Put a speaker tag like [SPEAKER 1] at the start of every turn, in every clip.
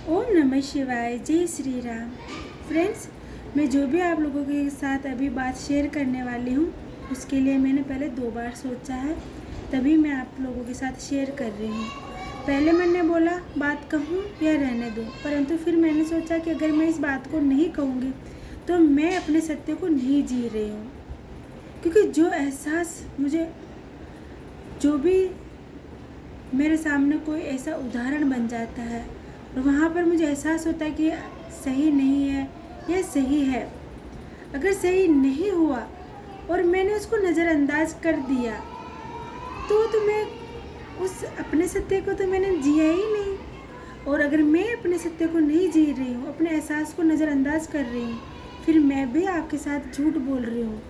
[SPEAKER 1] ओम नमः शिवाय। जय श्री राम। फ्रेंड्स, मैं जो भी आप लोगों के साथ अभी बात शेयर करने वाली हूँ उसके लिए मैंने पहले 2 बार सोचा है, तभी मैं आप लोगों के साथ शेयर कर रही हूँ। पहले मैंने बोला बात कहूँ या रहने दूँ, परंतु फिर मैंने सोचा कि अगर मैं इस बात को नहीं कहूँगी तो मैं अपने सत्य को नहीं जी रही हूँ। क्योंकि जो एहसास मुझे, जो भी मेरे सामने कोई ऐसा उदाहरण बन जाता है और वहाँ पर मुझे एहसास होता है कि सही नहीं है या सही है। अगर सही नहीं हुआ और मैंने उसको नज़रअंदाज कर दिया तो मैं उस अपने सत्य को तो मैंने जिया ही नहीं। और अगर मैं अपने सत्य को नहीं जी रही हूँ, अपने एहसास को नज़रअंदाज कर रही हूँ, फिर मैं भी आपके साथ झूठ बोल रही हूँ।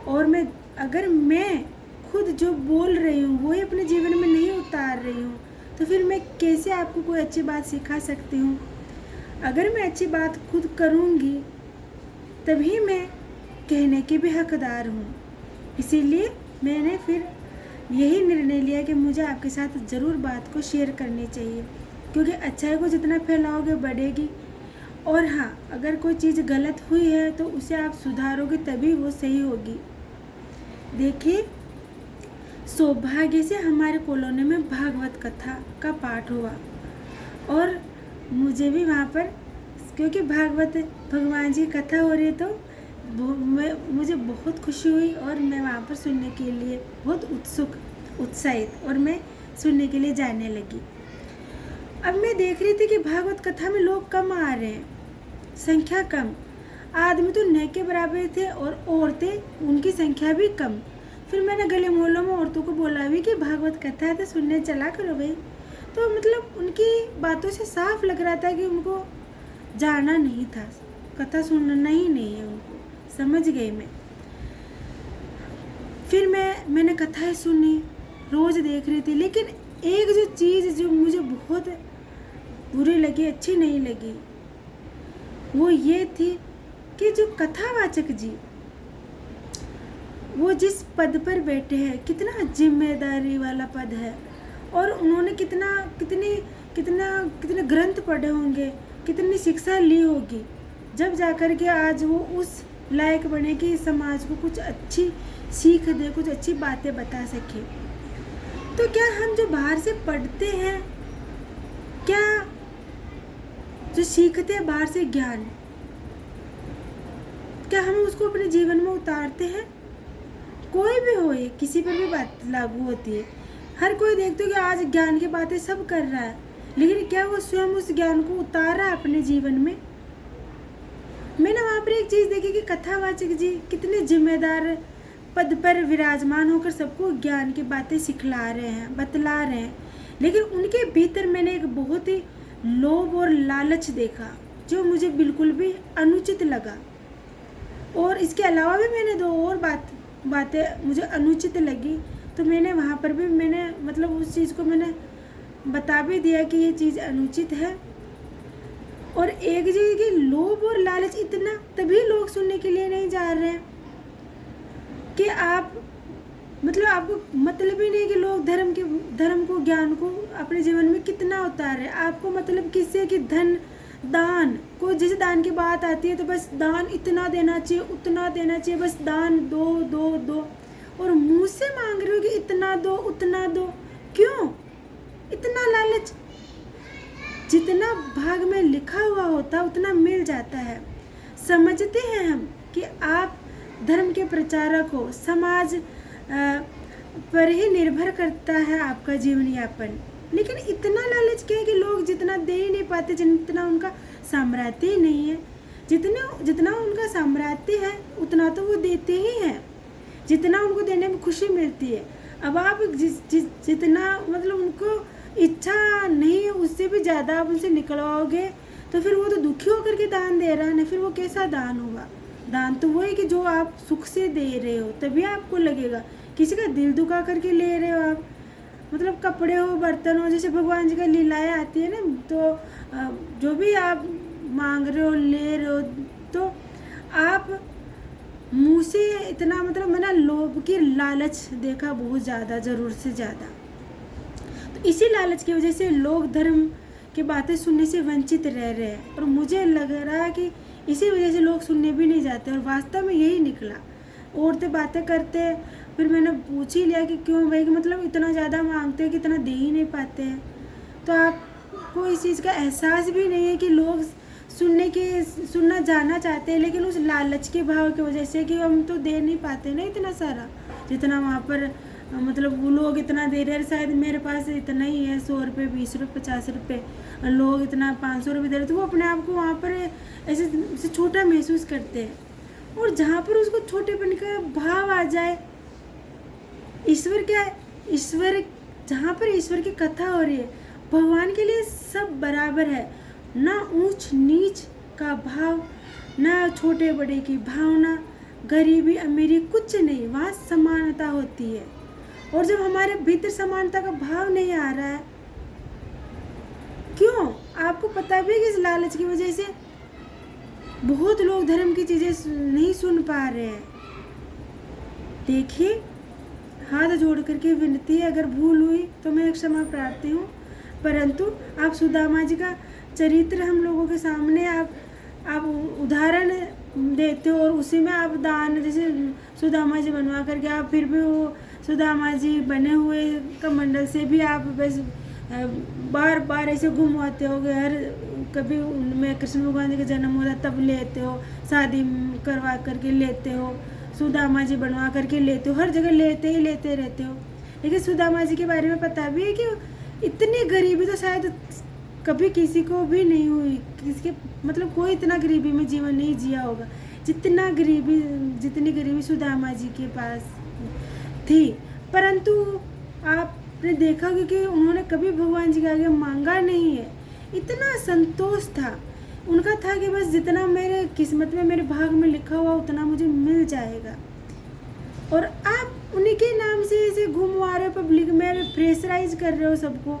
[SPEAKER 1] और अगर मैं खुद जो बोल रही हूँ वो ही अपने जीवन में नहीं उतार रही हूँ तो फिर मैं कैसे आपको कोई अच्छी बात सिखा सकती हूँ। अगर मैं अच्छी बात खुद करूँगी तभी मैं कहने की भी हकदार हूँ। इसीलिए मैंने फिर यही निर्णय लिया कि मुझे आपके साथ ज़रूर बात को शेयर करनी चाहिए, क्योंकि अच्छाई को जितना फैलाओगे बढ़ेगी। और हाँ, अगर कोई चीज़ गलत हुई है तो उसे आप सुधारोगे तभी वो सही होगी। देखिए, सौभाग्य से हमारे कॉलोनी में भागवत कथा का पाठ हुआ और मुझे भी वहाँ पर, क्योंकि भागवत भगवान जी कथा हो रही है तो मुझे बहुत खुशी हुई और मैं वहाँ पर सुनने के लिए बहुत उत्साहित और मैं सुनने के लिए जाने लगी। अब मैं देख रही थी कि भागवत कथा में लोग कम आ रहे हैं, संख्या कम। आदमी तो न के बराबर थे और औरतें उनकी संख्या भी कम। फिर मैंने गले मोहल्लों में औरतों को बोला भी कि भागवत कथा है तो सुनने चला करो भाई। तो मतलब उनकी बातों से साफ लग रहा था कि उनको जाना नहीं था, कथा सुनना ही नहीं है उनको। समझ गई मैं। फिर मैंने कथाएं सुनी, रोज़ देख रही थी, लेकिन एक जो चीज़ जो मुझे बहुत बुरी लगी, अच्छी नहीं लगी, वो ये थी कि जो कथावाचक जी वो जिस पद पर बैठे हैं, कितना जिम्मेदारी वाला पद है और उन्होंने कितने ग्रंथ पढ़े होंगे, कितनी शिक्षा ली होगी, जब जाकर के आज वो उस लायक बने कि समाज को कुछ अच्छी सीख दे, कुछ अच्छी बातें बता सके। तो क्या हम जो बाहर से पढ़ते हैं, क्या जो सीखते हैं बाहर से ज्ञान, क्या हम उसको अपने जीवन में उतारते हैं? कोई भी हो, ये किसी पर भी बात लागू होती है। हर कोई देखते हो कि आज ज्ञान की बातें सब कर रहा है, लेकिन क्या वो स्वयं उस ज्ञान को उतार रहा है अपने जीवन में? मैंने वहाँ पर एक चीज़ देखी कि कथावाचक जी कितने जिम्मेदार पद पर विराजमान होकर सबको ज्ञान की बातें सिखला रहे हैं, बतला रहे हैं, लेकिन उनके भीतर मैंने एक बहुत ही लोभ और लालच देखा जो मुझे बिल्कुल भी अनुचित लगा। और इसके अलावा भी मैंने 2 और बातें मुझे अनुचित लगी, तो मैंने वहाँ पर भी मतलब उस चीज़ को मैंने बता भी दिया कि ये चीज़ अनुचित है। और एक चीज़ की लोभ और लालच इतना, तभी लोग सुनने के लिए नहीं जा रहे हैं कि आप मतलब आपको मतलब ही नहीं कि लोग धर्म को, ज्ञान को अपने जीवन में कितना उतार रहे। आपको मतलब किससे कि धन, दान, कोई जिस दान की बात आती है तो बस दान इतना देना चाहिए, उतना देना चाहिए, बस दान दो दो दो, और मुंह से मांग रहे हो कि इतना दो उतना दो। क्यों इतना लालच? जितना भाग में लिखा हुआ होता उतना मिल जाता है। समझते हैं हम कि आप धर्म के प्रचारक हो, समाज पर ही निर्भर करता है आपका जीवन यापन, लेकिन इतना लालच क्या है कि लोग जितना दे ही नहीं पाते, जितना उनका सामर्थ्य ही नहीं है। जितना उनका सामर्थ्य है उतना तो वो देते ही हैं, जितना उनको देने में खुशी मिलती है। अब आप जितना मतलब उनको इच्छा नहीं है उससे भी ज़्यादा आप उनसे निकलवाओगे तो फिर वो तो दुखी होकर के दान दे रहा है ना, फिर वो कैसा दान होगा? दान तो वो है कि जो आप सुख से दे रहे हो तभी आपको लगेगा। किसी का दिल दुखा करके ले रहे हो आप, मतलब कपड़े हो, बर्तन हो, जैसे भगवान जी का लीलाएँ आती है ना, तो जो भी आप मांग रहे हो, ले रहे हो, तो आप मुँह से इतना, मतलब मैंने लोभ की लालच देखा बहुत ज़्यादा, ज़रूर से ज़्यादा। तो इसी लालच की वजह से लोग धर्म कि बातें सुनने से वंचित रह रहे हैं। और मुझे लग रहा है कि इसी वजह से लोग सुनने भी नहीं जाते, और वास्तव में यही निकला। औरतें बातें करते, फिर मैंने पूछ ही लिया कि क्यों भाई, कि मतलब इतना ज़्यादा मांगते हैं कि इतना दे ही नहीं पाते हैं। तो आपको इस चीज़ का एहसास भी नहीं है कि लोग सुनना जानना चाहते हैं, लेकिन उस लालच के भाव की वजह से कि हम तो दे नहीं पाते ना इतना सारा, जितना वहाँ पर मतलब वो लोग इतना दे रहे हैं। शायद मेरे पास इतना ही है, 100 रुपये, 20 रुपये, 50 रुपये, और लोग इतना 500 रुपये दे रहे, तो वो अपने आप को वहाँ पर ऐसे छोटा महसूस करते हैं। और जहाँ पर उसको छोटेपन का भाव आ जाए, ईश्वर क्या है, ईश्वर जहाँ पर ईश्वर की कथा हो रही है, भगवान के लिए सब बराबर है, ना ऊंच नीच का भाव, ना छोटे बड़े की भावना, गरीबी अमीरी कुछ नहीं, वहाँ समानता होती है। और जब हमारे भीतर समानता का भाव नहीं आ रहा है, क्यों? आपको पता भी है कि इस लालच की वजह से बहुत लोग धर्म की चीज़ें नहीं सुन पा रहे हैं। देखिए, हाथ जोड़ करके विनती है, अगर भूल हुई तो मैं क्षमा प्रार्थी हूँ, परंतु आप सुदामा जी का चरित्र हम लोगों के सामने आप उदाहरण देते हो, और उसी में आप दान, जैसे सुदामा जी बनवा करके आप फिर भी वो सुदामा जी बने हुए कमंडल से भी आप बस बार बार ऐसे घुमवाते हो, हर कभी उनमें कृष्ण भगवान जी का जन्म होता तब लेते हो, शादी करवा करके लेते हो, सुदामा जी बनवा करके लेते हो, हर जगह लेते ही लेते रहते हो। लेकिन सुदामा जी के बारे में पता भी है कि इतनी गरीबी तो शायद कभी किसी को भी नहीं हुई, किसी के मतलब कोई इतना गरीबी में जीवन नहीं जिया होगा जितनी गरीबी सुदामा जी के पास थी। परंतु आपने देखा कि उन्होंने कभी भगवान जी के आगे मांगा नहीं है, इतना संतोष था उनका, था कि बस जितना मेरे किस्मत में, मेरे भाग में लिखा हुआ उतना मुझे मिल जाएगा। और आप उन्हीं के नाम से ऐसे घूमवा रहे हो, पब्लिक में प्रेशराइज कर रहे हो सबको,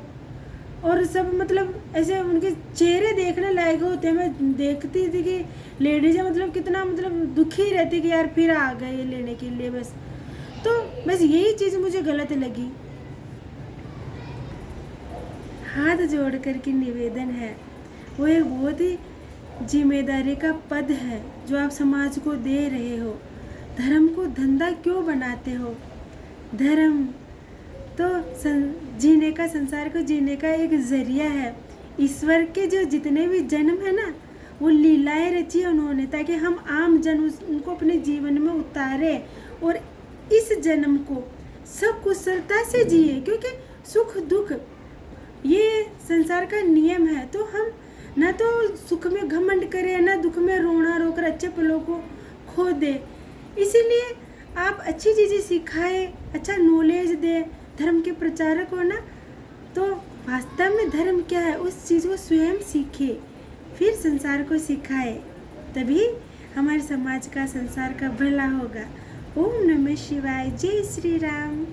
[SPEAKER 1] और सब मतलब ऐसे उनके चेहरे देखने लायक होते हैं। मैं देखती थी कि लेडीज़ें मतलब कितना मतलब दुखी रहती कि यार फिर आ गए ये लेने के लिए, बस यही चीज़ मुझे गलत लगी। हाथ जोड़ कर के निवेदन है, वो एक बहुत ही जिम्मेदारी का पद है जो आप समाज को दे रहे हो। धर्म को धंधा क्यों बनाते हो? धर्म तो जीने का, संसार को जीने का एक जरिया है। ईश्वर के जो जितने भी जन्म है ना, वो लीलाएं रची है उन्होंने, ताकि हम आम जन उनको अपने जीवन में उतारे और इस जन्म को सब कुशलता से जिए, क्योंकि सुख दुख ये संसार का नियम है। तो हम न तो सुख में घमंड करें, न दुख में रोना रोकर अच्छे पलों को खो दे। इसीलिए आप अच्छी चीज़ें सिखाए, अच्छा नॉलेज दे, धर्म के प्रचारक हो ना, तो वास्तव में धर्म क्या है उस चीज़ को स्वयं सीखे, फिर संसार को सिखाए, तभी हमारे समाज का, संसार का भला होगा। ओम नमः शिवाय। जय श्री राम।